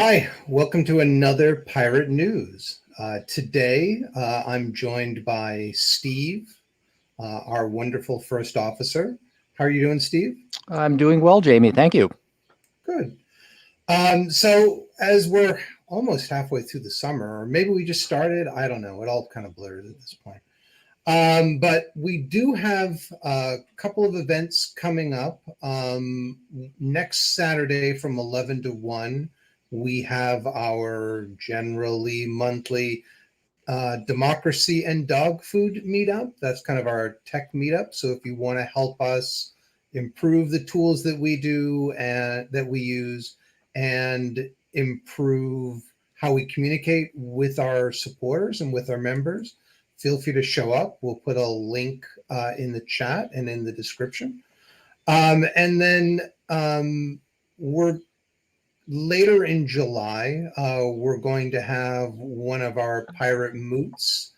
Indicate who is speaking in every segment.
Speaker 1: Hi, welcome to another Pirate News. Today, I'm joined by Steve, our wonderful first officer. How are you doing, Steve?
Speaker 2: I'm doing well, Jamie. Thank you.
Speaker 1: Good. So, as we're almost halfway through the summer, or maybe we just started, I don't know. It all kind of blurs at this point. But we do have a couple of events coming up. Next Saturday from 11 to 1, we have our generally monthly democracy and dog food meetup. That's kind of our tech meetup. So if you want to help us improve the tools that we do and that we use and improve how we communicate with our supporters and with our members, feel free to show up. We'll put a link in the chat and in the description. And then we're later in July, we're going to have one of our Pirate Moots,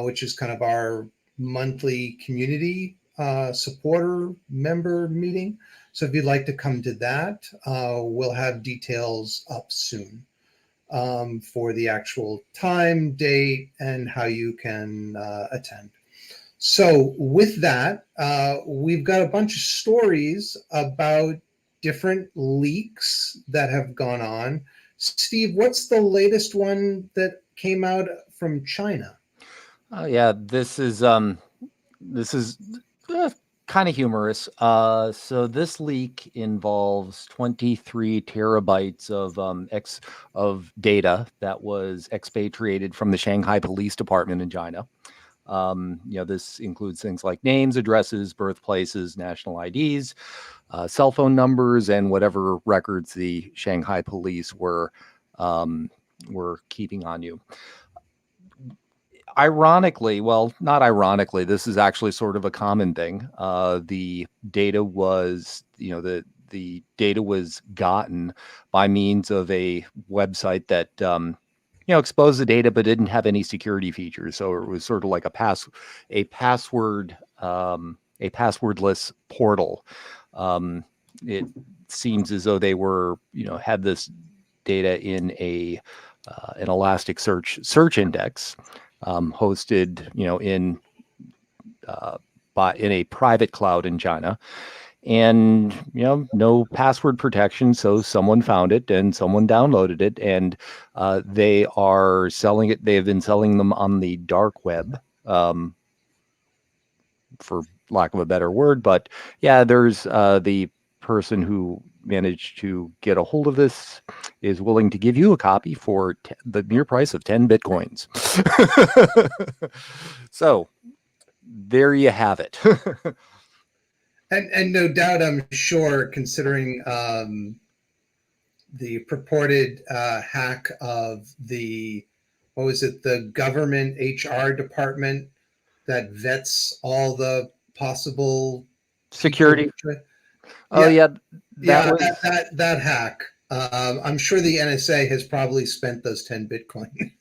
Speaker 1: which is kind of our monthly community supporter member meeting. So if you'd like to come to that, we'll have details up soon for the actual time, date, and how you can attend. So, with that, we've got a bunch of stories about different leaks that have gone on. Steve, what's the latest one that came out from China?
Speaker 2: Yeah, this is kind of humorous. So this leak involves 23 terabytes of data that was expatriated from the Shanghai Police Department in China. This includes things like names, addresses, birthplaces, national IDs, cell phone numbers, and whatever records the Shanghai police were keeping on you. Ironically, well, not ironically, this is actually sort of a common thing. The data was, the data was gotten by means of a website that exposed the data but didn't have any security features. So it was sort of like a passwordless portal. It seems as though they were, had this data in an Elasticsearch index, hosted, in a private cloud in China, and no password protection. So someone found it and someone downloaded it, and they are selling it. They have been selling them on the dark web, for lack of a better word. But yeah, there's the person who managed to get a hold of this is willing to give you a copy for the mere price of 10 bitcoins. So there you have it.
Speaker 1: And no doubt, I'm sure, considering the purported hack of what was it, the government HR department that vets all the possible people
Speaker 2: Security. Oh
Speaker 1: yeah,
Speaker 2: yeah, that
Speaker 1: yeah,
Speaker 2: was.
Speaker 1: that hack. I'm sure the NSA has probably spent those 10 Bitcoin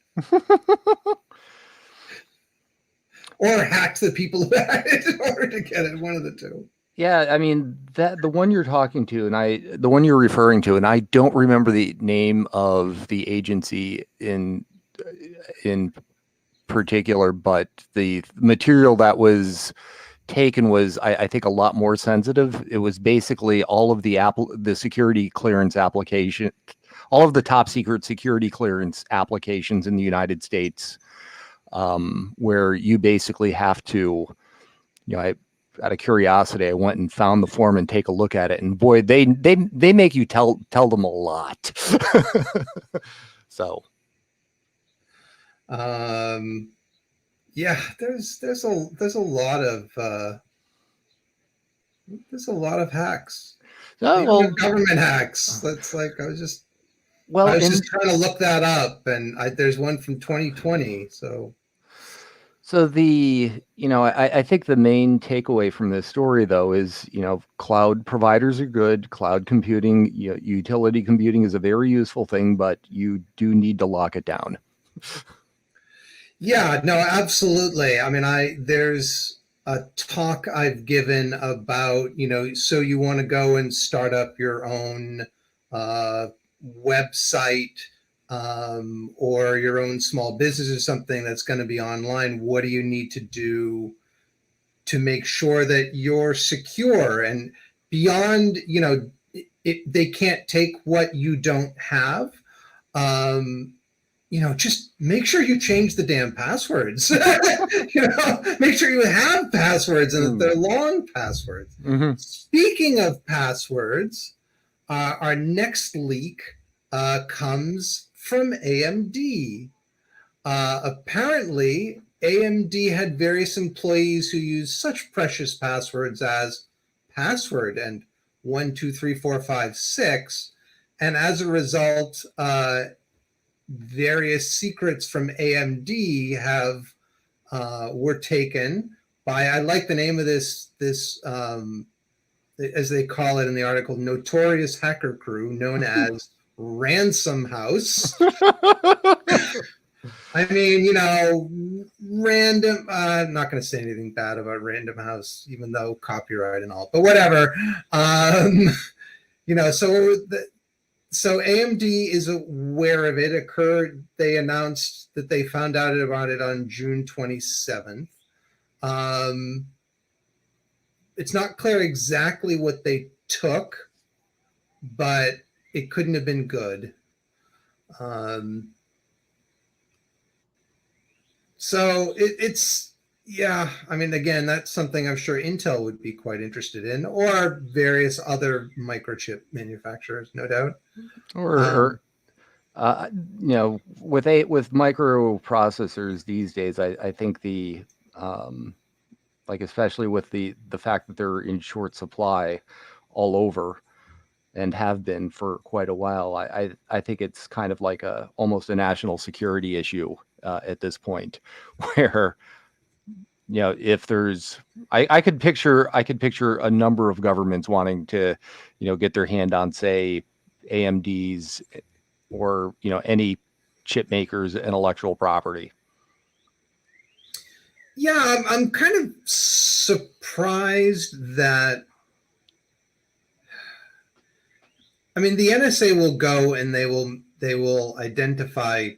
Speaker 1: or hacked the people who had it in order to get it. One of the two.
Speaker 2: Yeah, I mean that the one you're talking to, the one you're referring to, and I don't remember the name of the agency in particular, but the material that was taken was, I think, a lot more sensitive. It was basically all of the security clearance application, all of the top secret security clearance applications in the United States, where you basically have to, out of curiosity, I went and found the form and take a look at it, and boy, they make you tell them a lot. So,
Speaker 1: Um, yeah, there's a lot of hacks,
Speaker 2: oh,
Speaker 1: even
Speaker 2: well,
Speaker 1: government hacks. That's like I
Speaker 2: well,
Speaker 1: was
Speaker 2: in
Speaker 1: just trying to look that up, and there's one from 2020. So
Speaker 2: So I think the main takeaway from this story, though, is, cloud providers are good. Cloud computing, utility computing is a very useful thing, but you do need to lock it down.
Speaker 1: yeah, no, absolutely. I mean, there's a talk I've given about, so you want to go and start up your own website or your own small business or something that's going to be online, what do you need to do to make sure that you're secure and beyond, they can't take what you don't have. Just make sure you change the damn passwords. Make sure you have passwords and that they're long passwords.
Speaker 2: Mm-hmm.
Speaker 1: Speaking of passwords, our next leak comes from AMD. Apparently, AMD had various employees who used such precious passwords as password and 123456, and as a result, various secrets from AMD were taken by, I like the name of this as they call it in the article, notorious hacker crew known as Ransom House. I mean, random, I'm not going to say anything bad about Random House, even though copyright and all, but whatever. So AMD is aware of it. They announced that they found out about it on June 27th. It's not clear exactly what they took, but it couldn't have been good. So I mean, again, that's something I'm sure Intel would be quite interested in, or various other microchip manufacturers, no doubt.
Speaker 2: With microprocessors these days, I think especially with the fact that they're in short supply all over and have been for quite a while, I think it's kind of like almost a national security issue at this point, where if there's, I could picture a number of governments wanting to get their hand on, say, AMD's or any chip makers' intellectual property.
Speaker 1: Yeah, I'm kind of surprised that, I mean, the NSA will go and they will identify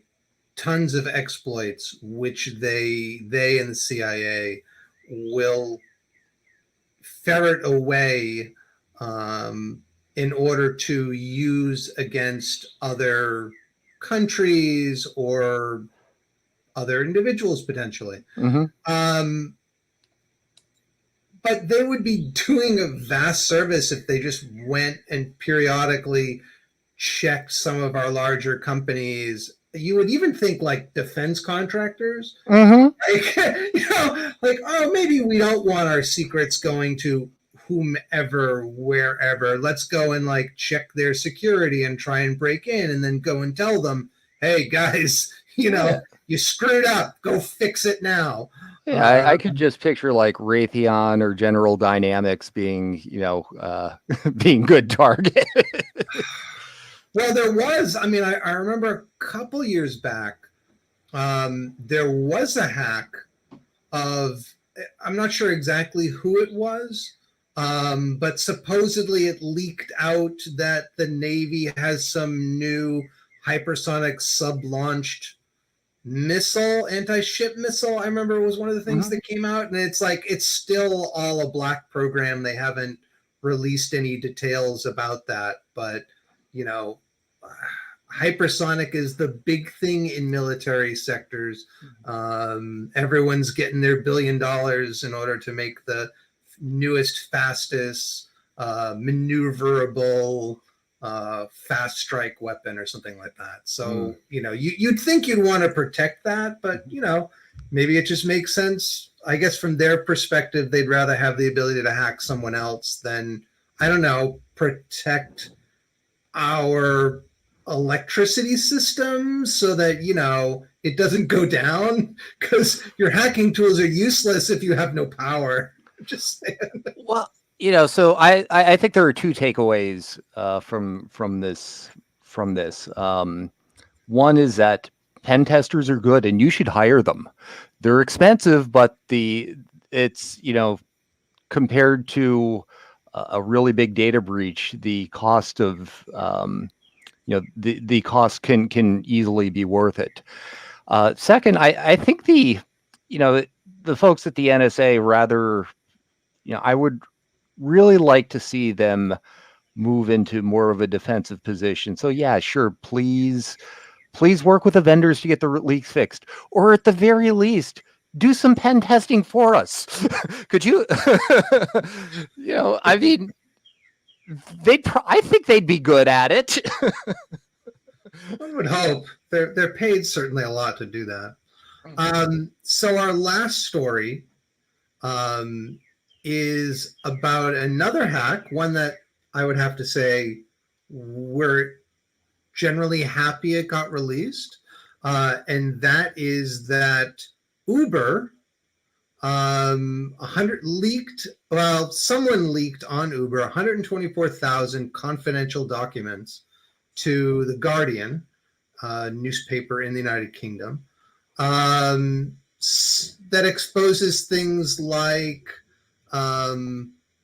Speaker 1: tons of exploits which they and the CIA will ferret away in order to use against other countries or other individuals potentially.
Speaker 2: Mm-hmm.
Speaker 1: But they would be doing a vast service if they just went and periodically checked some of our larger companies. You would even think like defense contractors,
Speaker 2: mm-hmm.
Speaker 1: Oh, maybe we don't want our secrets going to whomever, wherever. Let's go and check their security and try and break in, and then go and tell them, hey guys, you screwed up. Go fix it now.
Speaker 2: Yeah, I could just picture Raytheon or General Dynamics being, being good target.
Speaker 1: Well, there was, I remember a couple years back, there was a hack of, I'm not sure exactly who it was, but supposedly it leaked out that the Navy has some new hypersonic sub-launched missile, anti-ship missile. I remember it was one of the things that came out, and it's still all a black program. They haven't released any details about that, but hypersonic is the big thing in military sectors. Everyone's getting their $1 billion in order to make the newest, fastest, maneuverable fast strike weapon or something like that. So you'd think you'd want to protect that, but maybe it just makes sense. I guess from their perspective, they'd rather have the ability to hack someone else than, I don't know, protect our electricity system so that it doesn't go down, because your hacking tools are useless if you have no power. Just saying.
Speaker 2: Well, so I think there are two takeaways from this. One is that pen testers are good and you should hire them. They're expensive, but it's compared to a really big data breach, the cost of the cost can easily be worth it. Second, I think the folks at the NSA rather, I would really like to see them move into more of a defensive position. So yeah, sure, please work with the vendors to get the leaks fixed, or at the very least, do some pen testing for us. Could you? I mean, I think they'd be good at it.
Speaker 1: I would hope they're paid certainly a lot to do that. So our last story is about another hack, one that I would have to say we're generally happy it got released, and that is that Uber 100 leaked. Well, someone leaked on Uber 124,000 confidential documents to the Guardian newspaper in the United Kingdom that exposes things like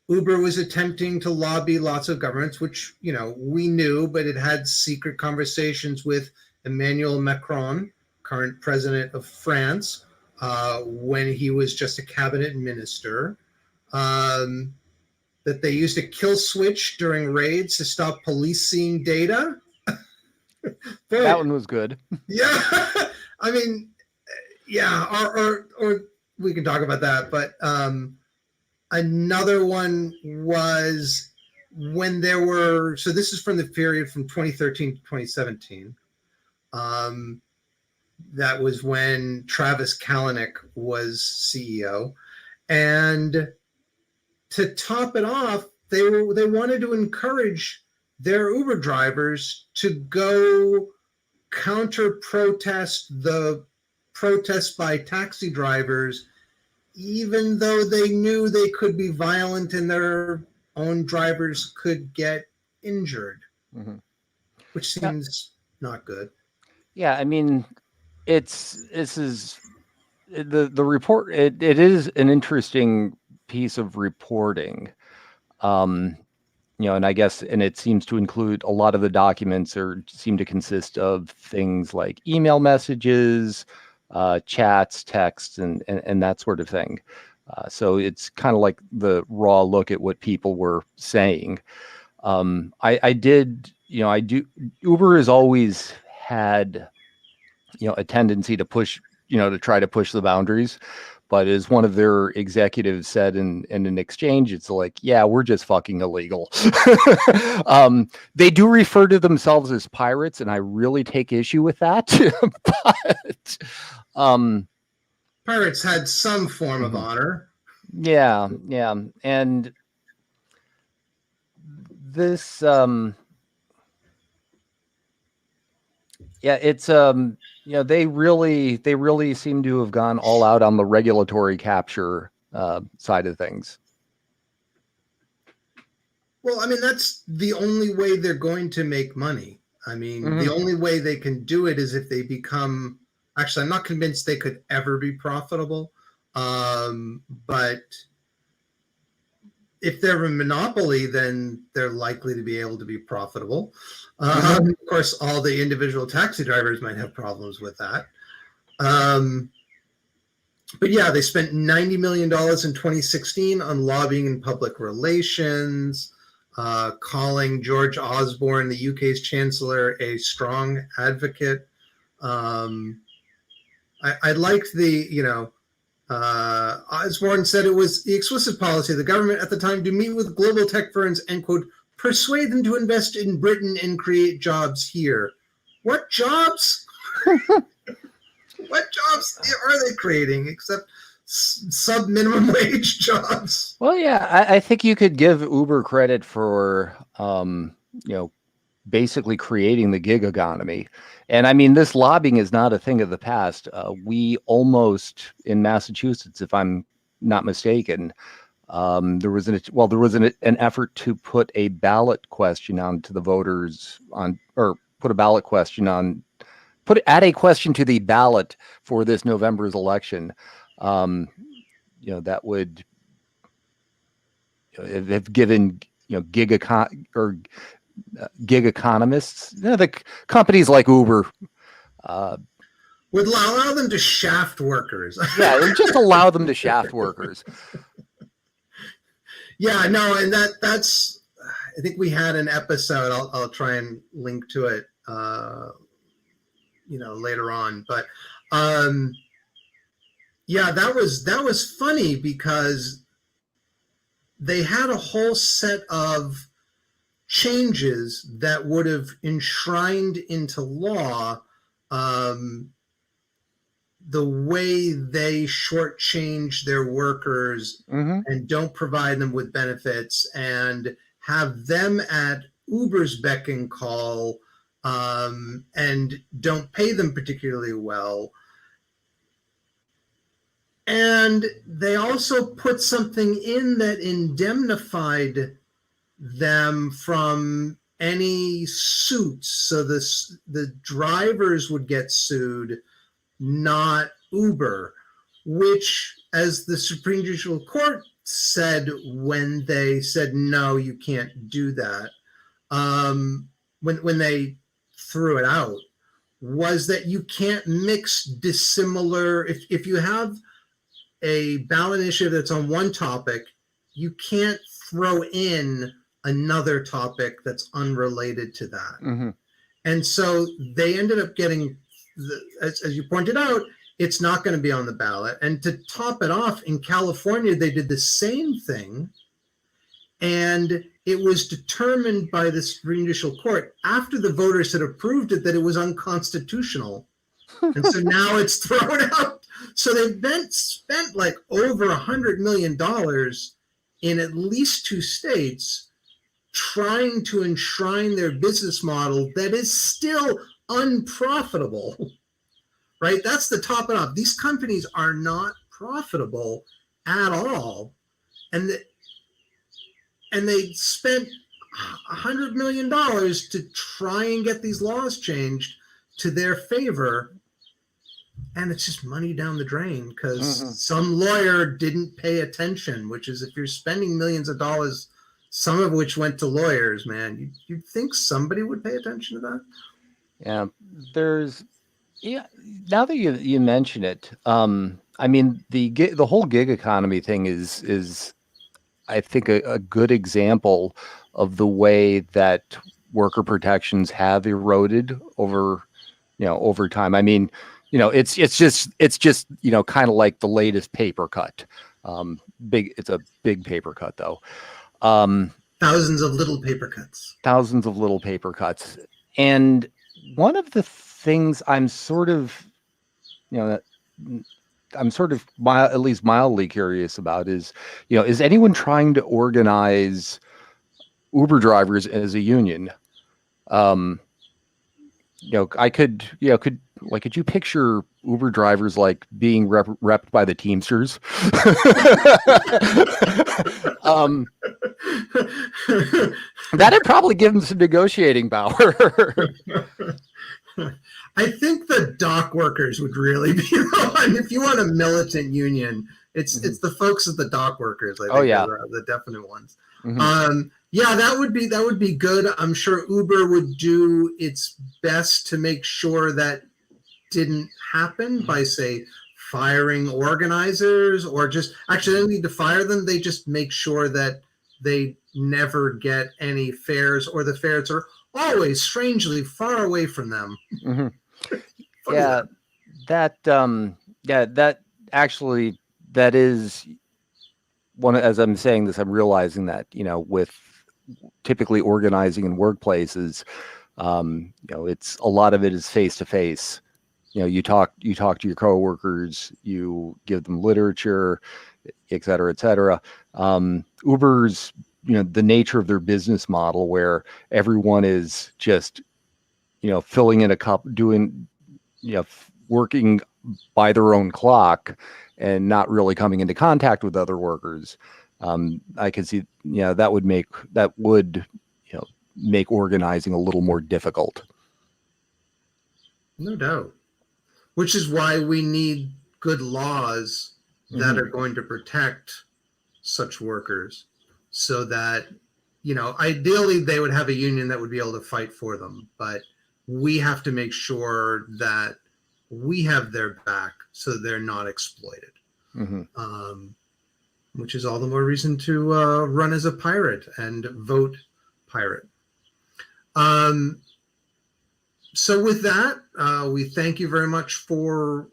Speaker 1: Uber was attempting to lobby lots of governments, which we knew, but it had secret conversations with Emmanuel Macron, current president of France, when he was just a cabinet minister. That they used a kill switch during raids to stop police seeing data.
Speaker 2: That one was good.
Speaker 1: Yeah, I mean, yeah, or we can talk about that, but another one was when there were, so this is from the period from 2013 to 2017. That was when Travis Kalanick was CEO, and to top it off, they wanted to encourage their Uber drivers to go counter protest the protests by taxi drivers, even though they knew they could be violent and their own drivers could get injured, which seems not good.
Speaker 2: Yeah, I mean, this is the report. It is an interesting piece of reporting. And I guess, and it seems to include a lot of the documents seem to consist of things like email messages, chats, texts, and that sort of thing. So it's kind of like the raw look at what people were saying. I do. Uber has always had, a tendency to push, to try to push the boundaries. But as one of their executives said in an exchange, it's like, yeah, we're just fucking illegal. They do refer to themselves as pirates, and I really take issue with that. But
Speaker 1: pirates had some form of honor.
Speaker 2: Yeah. And this, it's they really seem to have gone all out on the regulatory capture side of things.
Speaker 1: Well, I mean, that's the only way they're going to make money. I mean, the only way they can do it is if they become, actually, I'm not convinced they could ever be profitable. But if they're a monopoly, then they're likely to be able to be profitable. Of course, all the individual taxi drivers might have problems with that. But yeah, they spent $90 million in 2016 on lobbying and public relations, calling George Osborne, the UK's chancellor, a strong advocate. I liked the, Osborne said it was the explicit policy of the government at the time to meet with global tech firms and, quote, persuade them to invest in Britain and create jobs here. What jobs? What jobs are they creating except sub-minimum wage jobs?
Speaker 2: Well, yeah, I think you could give Uber credit for, basically creating the gig economy. And I mean, this lobbying is not a thing of the past. We almost, in Massachusetts, if I'm not mistaken, there was an effort to put a ballot question on to the voters add a question to the ballot for this November's election. That would have given gig gig economists, the companies like Uber,
Speaker 1: would allow them to shaft workers.
Speaker 2: yeah, it would just allow them to shaft workers.
Speaker 1: Yeah, no, and that's. I think we had an episode. I'll try and link to it, later on. But yeah, that was funny because they had a whole set of changes that would have enshrined into law the way they shortchange their workers and don't provide them with benefits and have them at Uber's beck and call and don't pay them particularly well. And they also put something in that indemnified them from any suits. So the drivers would get sued, not Uber, which, as the Supreme Judicial Court said when they said, no, you can't do that, when they threw it out, was that you can't mix dissimilar, if you have a ballot initiative that's on one topic, you can't throw in another topic that's unrelated to that. And so they ended up getting, as you pointed out, it's not going to be on the ballot. And to top it off, in California, they did the same thing. And it was determined by the Supreme Judicial Court after the voters had approved it that it was unconstitutional. And so now it's thrown out. So they've spent like over $100 million in at least 2 states trying to enshrine their business model that is still unprofitable, right? That's the top and off. These companies are not profitable at all. And they spent $100 million to try and get these laws changed to their favor. And it's just money down the drain because some lawyer didn't pay attention, which is, if you're spending millions of dollars, some of which went to lawyers, man, you'd think somebody would pay attention to that.
Speaker 2: Yeah, now that you mention it, I mean, the whole gig economy thing is I think a good example of the way that worker protections have eroded over time. I mean, it's just kind of like the latest paper cut. It's a big paper cut though.
Speaker 1: Thousands of little paper cuts.
Speaker 2: And one of the things I'm sort of at least mildly curious about is anyone trying to organize Uber drivers as a union? Could you picture Uber drivers like being repped by the Teamsters? That'd probably give them some negotiating power.
Speaker 1: I think the dock workers would really be the one. If you want a militant union, it's the folks at the dock workers. I think are the definite ones. Yeah, that would be good. I'm sure Uber would do its best to make sure that didn't happen by, say, firing organizers, or just actually they don't need to fire them. They just make sure that they never get any fares, or the fares are always strangely far away from them.
Speaker 2: That is one. As I'm saying this, I'm realizing that with typically organizing in workplaces, it's a lot of it is face to face. You talk to your coworkers, you give them literature, et cetera, et cetera. Uber's, the nature of their business model, where everyone is just, filling in a cup, doing, working by their own clock and not really coming into contact with other workers. I could see, that would make organizing a little more difficult.
Speaker 1: No doubt. Which is why we need good laws that are going to protect such workers, so that ideally they would have a union that would be able to fight for them, but we have to make sure that we have their back so they're not exploited. Which is all the more reason to run as a pirate and vote pirate. So with that, we thank you very much for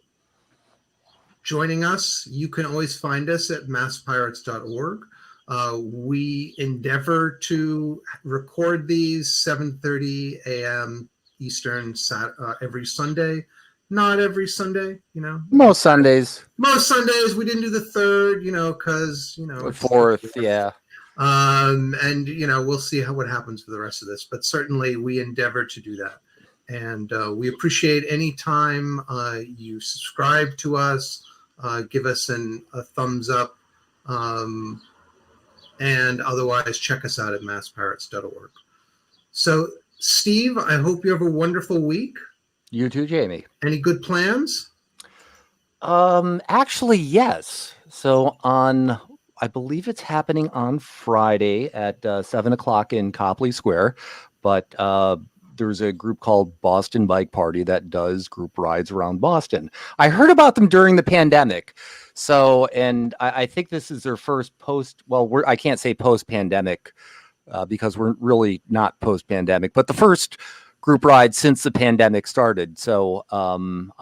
Speaker 1: joining us. You can always find us at masspirates.org. We endeavor to record these 7:30 a.m. Eastern every Sunday. Not every Sunday,
Speaker 2: Most Sundays.
Speaker 1: Most Sundays we didn't do the third, because
Speaker 2: The fourth, yeah.
Speaker 1: And we'll see what happens for the rest of this, but certainly we endeavor to do that. And we appreciate any time you subscribe to us, give us a thumbs up, and otherwise check us out at masspirates.org. So, Steve, I hope you have a wonderful week.
Speaker 2: You too, Jamie.
Speaker 1: Any good plans?
Speaker 2: Actually, yes. So I believe it's happening on Friday at 7:00 in Copley Square, but there's a group called Boston Bike Party that does group rides around Boston. I heard about them during the pandemic. So, and I think this is their first I can't say post-pandemic because we're really not post-pandemic, but the first group ride since the pandemic started. So I'm,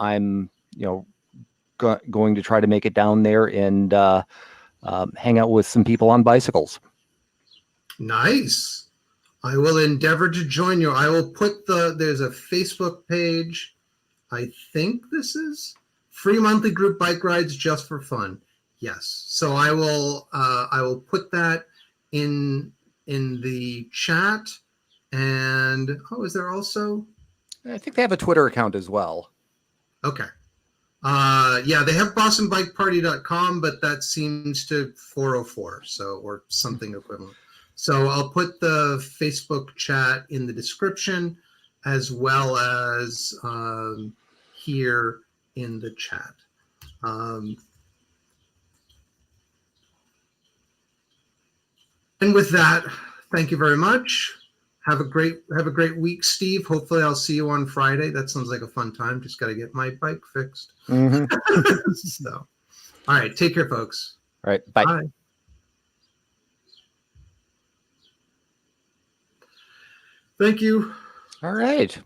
Speaker 2: going to try to make it down there and hang out with some people on bicycles.
Speaker 1: Nice. I will endeavor to join you. I will put there's a Facebook page. I think this is free monthly group bike rides just for fun. Yes. So I will put that in the chat. And is there also?
Speaker 2: I think they have a Twitter account as well.
Speaker 1: Okay. Yeah, they have bostonbikeparty.com, but that seems to 404, or something equivalent. So I'll put the Facebook chat in the description as well as here in the chat. And with that, thank you very much. Have a great week, Steve. Hopefully I'll see you on Friday. That sounds like a fun time. Just got to get my bike fixed. So, all right. Take care, folks.
Speaker 2: All right. Bye.
Speaker 1: Bye. Thank you.
Speaker 2: All right.